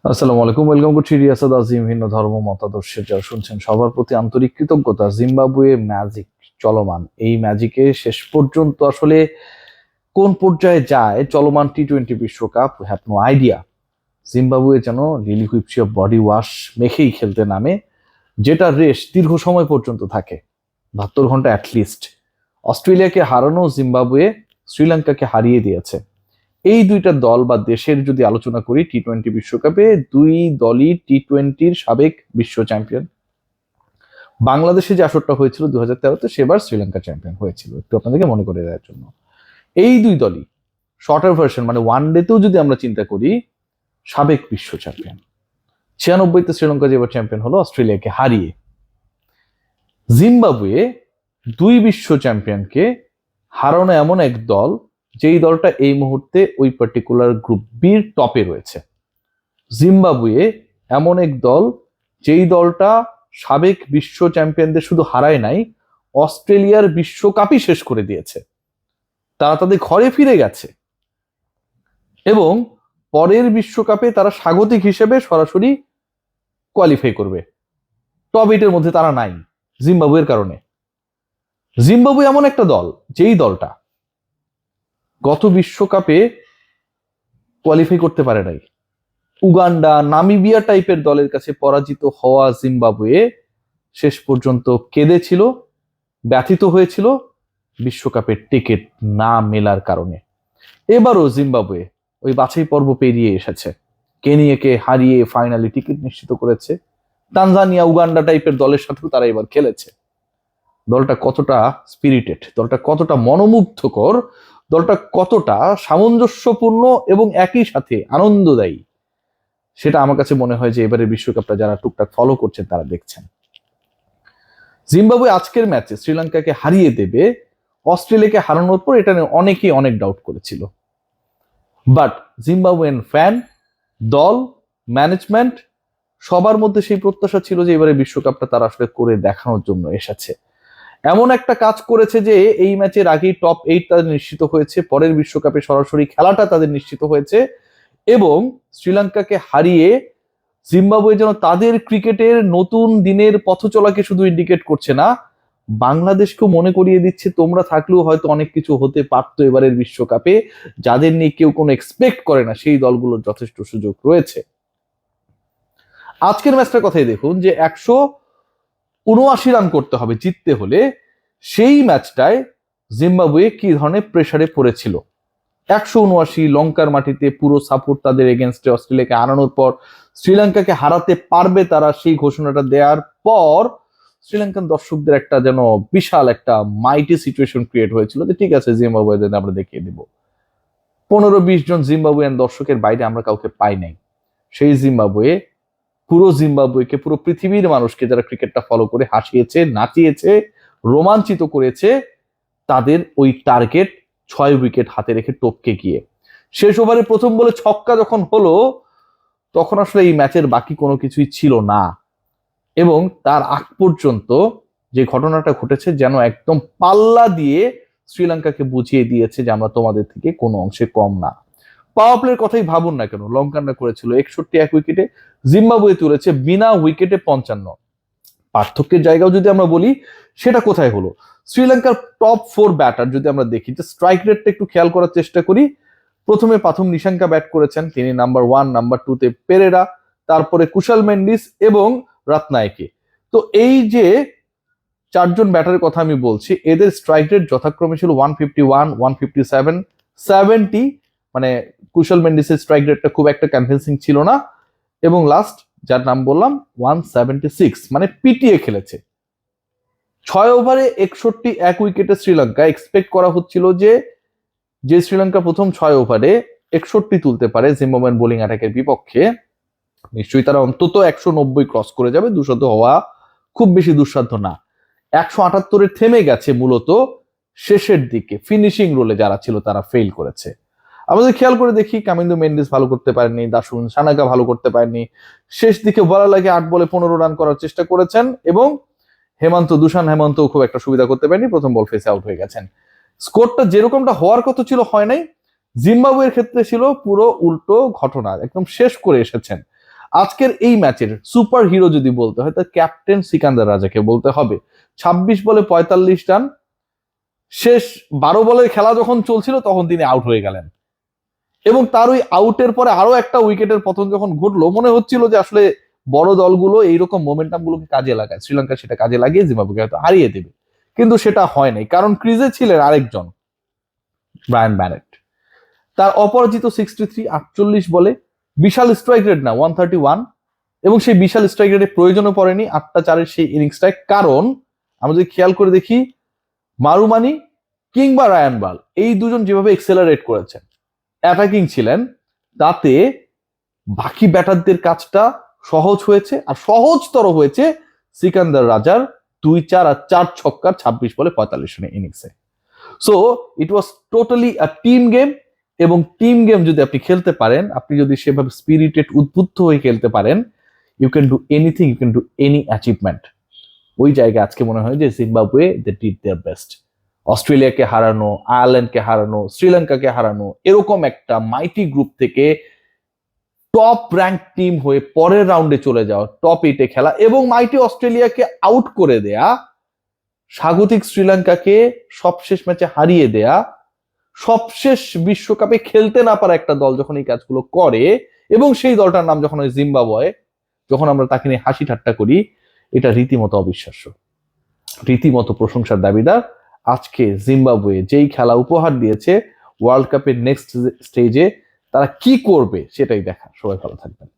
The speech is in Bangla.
আসসালামু আলাইকুম, ওয়েলকাম করছি রিয়াসাদ আজিম। ভিন্ন ধর্ম মতাদর্শের যারা শুনছেন সবার প্রতি আন্তরিক কৃতজ্ঞতা। জিম্বাবুয়ে ম্যাজিক চলমান, এই ম্যাজিকে শেষ পর্যন্ত আসলে কোন পর্যায়ে যায় চলমান টি-20 বিশ্বকাপ, হ্যাভ নো আইডিয়া। জিম্বাবুয়ে যেন লিলি হুইপসিয়া বডি ওয়াশ মেখেই খেলতে নামে, যেটা রেশ দীর্ঘ সময় পর্যন্ত থাকে, 72 ঘন্টা অ্যাটলিস্ট। অস্ট্রেলিয়াকে হারানো জিম্বাবুয়ে শ্রীলঙ্কাকে হারিয়ে দিয়েছে। এই দুইটা দল বা দেশের যদি আলোচনা করি, টি-20 বিশ্বকাপে দুই দলই টি-20-র সাবেক বিশ্ব চ্যাম্পিয়ন। বাংলাদেশে যে আসরটা হয়েছিল 2013-তে, সেবার শ্রীলঙ্কা চ্যাম্পিয়ন হয়েছিল, একটু আপনাদেরকে মনে করে দেওয়ার জন্য। এই দুই দলই শর্টার ভার্সন, মানে ওয়ান ডেতেও যদি আমরা চিন্তা করি, সাবেক বিশ্ব চ্যাম্পিয়ন। 96-তে শ্রীলঙ্কা যেবার চ্যাম্পিয়ন হলো অস্ট্রেলিয়াকে হারিয়ে। জিম্বাবুয়ে দুই বিশ্ব চ্যাম্পিয়নকে হারানো এমন এক দল, যেই দলটা এই মুহূর্তে ওই পার্টিকুলার গ্রুপ বির টপে রয়েছে। জিম্বাবুয়ে এমন এক দল, যেই দলটা সাবেক বিশ্ব চ্যাম্পিয়নদের শুধু হারায় নাই, অস্ট্রেলিয়ার বিশ্বকাপই শেষ করে দিয়েছে। তারা তাদের ঘরে ফিরে গেছে এবং পরের বিশ্বকাপে তারা স্বাগতিক হিসেবে সরাসরি কোয়ালিফাই করবে। টপ 8-এর মধ্যে তারা নাই জিম্বাবুয়ের কারণে। জিম্বাবুয়ে এমন একটা দল, যেই দলটা গত বিশ্বকাপে কোয়ালিফাই করতে পারে নাই। উগান্ডা, নামিবিয়া টাইপের দলের কাছে পরাজিত হওয়া জিম্বাবুয়ে শেষ পর্যন্ত কেঁদেছিল, ব্যথিত হয়েছিল বিশ্বকাপের টিকিট না মেলার কারণে। এবারও জিম্বাবুয়ে ওই বাছাই পর্ব পেরিয়ে এসেছে, কেনিয়াকে হারিয়ে ফাইনালি টিকিট নিশ্চিত করেছে। তানজানিয়া, উগান্ডা টাইপের দলের সাথেও তারা এবার খেলেছে। দলটা কতটা স্পিরিটেড, দলটা কতটা মনোমুগ্ধকর, দলটা কতটা সামঞ্জস্যপূর্ণ এবং একই সাথে আনন্দদায়ী, সেটা আমার কাছে মনে হয় যে এবারে বিশ্বকাপটা যারা টুকটাক ফলো করছেন তারা দেখছেন। জিম্বাবুয়ে আজকের ম্যাচে শ্রীলঙ্কাকে হারিয়ে দেবে, অস্ট্রেলিয়াকে হারানোর পর এটা নিয়ে অনেকেই অনেক ডাউট করেছিল। বাট জিম্বাবুয়েন ফ্যান, দল, ম্যানেজমেন্ট সবার মধ্যে সেই প্রত্যাশা ছিল যে এবারে বিশ্বকাপটা তারা আসলে করে দেখানোর জন্য এসেছে। এমন একটা কাজ করেছে যে এই ম্যাচের আগেই টপ 8 তাদের নিশ্চিত হয়েছে, পরের বিশ্বকাপে সরাসরি খেলাটা তাদের নিশ্চিত হয়েছে এবং শ্রীলঙ্কাকে হারিয়ে জিম্বাবুয়ে যেন তাদের ক্রিকেটের নতুন দিনের পথ চলাকে শুধু ইন্ডিকেট করছে না, বাংলাদেশকেও মনে করিয়ে দিচ্ছে তোমরা থাকলেও হয়তো অনেক কিছু হতে পারতো এবারের বিশ্বকাপে। যাদের নিয়ে কেউ কোনো এক্সপেক্ট করে না, সেই দলগুলোর যথেষ্ট সুযোগ রয়েছে। আজকের ম্যাচটার কথাই দেখুন, যে 179 রান করতে হবে জিততে হলে। সেই ম্যাচটায় জিম্বাবুয়ে কি ধরনের প্রেসারে পড়েছিল। 179 লঙ্কার মাটিতে, পুরো সাপোর্ট তাদের এগেনস্টে, অস্ট্রেলিয়াকে হারানোর পর শ্রীলঙ্কাকে হারাতে পারবে তারা, সেই ঘোষণাটা দেওয়ার পর শ্রীলঙ্কান দর্শকদের একটা যেন বিশাল একটা মাইটি সিচুয়েশন ক্রিয়েট হয়েছিল যে ঠিক আছে, জিম্বাবুয়েদের আমরা দেখিয়ে দিব। 15-20 জন জিম্বাবুয়ান দর্শকের বাইরে আমরা কাউকে পাই নাই। সেই জিম্বাবুয়ে পুরো জিম্বাবুয়েকে, পুরো পৃথিবীর মানুষকে যারা ক্রিকেটটা ফলো করে হাসিয়েছে, নাচিয়েছে, রোমাঞ্চিত করেছে, তাদের ওই টার্গেট 6 উইকেট হাতে রেখে টপকে গিয়ে শেষ ওভারে প্রথম বলে ছক্কা যখন হলো, তখন আসলে এই ম্যাচের বাকি কোনো কিছুই ছিল না। এবং তার আগ পর্যন্ত যে ঘটনাটা ঘটেছে যেন একদম পাল্লা দিয়ে শ্রীলঙ্কাকে বুঝিয়ে দিয়েছে যে আমরা তোমাদের থেকে কোনো অংশে কম না। পাওয়ার প্লের কথাই ভাবুন না কেন, লঙ্কানরা করেছিল 61 এক উইকেটে, জিম্বাবুয়ে তুলেছে বিনা উইকেটে 55। পার্থক্যের জায়গাও যদি আমরা বলি, সেটা কোথায় হলো, শ্রীলঙ্কার টপ 4 ব্যাটার যদি আমরা দেখি, যে স্ট্রাইক রেটটা একটু খেয়াল করার চেষ্টা করি। প্রথমে পাথুম নিশাঙ্কা ব্যাট করেছেন, তিনি নাম্বার 1, নাম্বার 2-তে পেরেরা, তারপরে কুশাল মেন্ডিস এবং রাতনায়েকে। তো এই যে 4 জন ব্যাটারের কথা আমি বলছি, এদের স্ট্রাইক রেট যথাক্রমে ছিল 151, 157, 70। মানে কুশল মেন্ডিসের স্ট্রাইক রেটটা খুব একটা কনভিন্সিং ছিল না, এবং লাস্ট যার নাম বললাম 176, মানে পিটিএ খেলেছে। 6 ওভারে 61 এক উইকেটে শ্রীলঙ্কা। এক্সপেক্ট করা হচ্ছিল যে শ্রীলঙ্কা প্রথম 6 ওভারে 61 তুলতে পারে জিম্বাবুয়ান বোলিং অ্যাটাকের বিপক্ষে, নিশ্চয়ই তারা অন্তত 190 ক্রস করে যাবে, 200 হওয়া খুব বেশি দুঃসাধ্য না। 178-এ থেমে গেছে, মূলত শেষের দিকে ফিনিশিং রোলে যারা ছিল তারা ফেল করেছে। আমাদের খেয়াল করে দেখি, কামিন্দু মেন্ডিস ভালো করতে পারেননি, দাসুন সানাকা ভালো করতে পারেননি। শেষ দিকে বলা লাগে 8 বলে 15 রান করার চেষ্টা করেছেন, এবং দুশান হেমন্ত খুব একটা সুবিধা করতে পারেনি, প্রথম বল ফেসে আউট হয়ে গেছেন। স্কোরটা যেরকমটা হওয়ার কথা ছিল হয় নাই। জিম্বাবুয়ের ক্ষেত্রে ছিল পুরো উল্টো ঘটনা, একদম শেষ করে এসেছেন। আজকের এই ম্যাচের সুপার হিরো যদি বলতে হয় তাহলে ক্যাপ্টেন সিকান্দার রাজাকে বলতে হবে। 26 বলে 45 রান, শেষ 12 বলের খেলা যখন চলছিল তখন তিনি আউট হয়ে গেলেন, এবং তার ওই আউটের পরে আরো একটা উইকেটের পতন যখন ঘটলো মনে হচ্ছিল যে আসলে বড় দলগুলো এইরকম মোমেন্টাম গুলোকে কাজে লাগায়, শ্রীলঙ্কা সেটা কাজে লাগিয়ে জিম্বাবুকে হয়তো হারিয়ে দেবে, কিন্তু সেটা হয় নাই, কারণ ক্রিজে ছিলেন আরেকজন ব্রায়ান ব্যানেট। তার অপরাজিত 63, 48 বলে, বিশাল স্ট্রাইক রেট না 131, এবং সেই বিশাল স্ট্রাইক রেটে প্রয়োজনও পড়েনি 8-4 সেই ইনিংসটায়, কারণ আমরা যদি খেয়াল করে দেখি মারুমানি কিংবা রায়ান বাল এই দুজন যেভাবে এক্সেলারেট করেছেন, অ্যাটাকিং ছিলেন, তাতে বাকি ব্যাটারদের কাজটা সহজ হয়েছে, আর সহজতর হয়েছে সিকান্দার রাজার 2-4 আর 4 ছক্কার 26 বলে 45 রানের ইনিংসে। So it was totally a team game, এবং টিম গেম যদি আপনি খেলতে পারেন, আপনি যদি সেভাবে স্পিরিটেড উদ্বুদ্ধ হয়ে খেলতে পারেন, you can do anything, you can do any achievement. ওই জায়গায় আজকে মনে হয় যে Zimbabwe they did their best. অস্ট্রেলিয়াকে হারানো, আয়ারল্যান্ডকে হারানো, শ্রীলঙ্কাকে হারানো, এরকম একটা মাইটি গ্রুপ থেকে টপ র্যাঙ্ক টিম হয়ে পরের রাউন্ডে চলে যাওয়া, টপ 8-এ খেলা, এবং মাইটি অস্ট্রেলিয়াকে আউট করে দেয়া, স্বাগতিক শ্রীলঙ্কাকে সবশেষ ম্যাচে হারিয়ে দেয়া, সবশেষ বিশ্বকাপে খেলতে না পারা একটা দল যখন এই কাজগুলো করে, এবং সেই দলটার নাম যখন হয় জিম্বাবুয়ে, যখন আমরা তাকে নিয়ে হাসি ঠাট্টা করি, এটা রীতিমতো অবিশ্বাস্য, রীতিমতো প্রশংসার দাবিদার। আজকে জিম্বাবুয়ে যেই খেলা উপহার দিয়েছে, ওয়ার্ল্ড কাপের নেক্সট স্টেজে তারা কি করবে সেটাই দেখা। সবাই ভালো থাকবেন।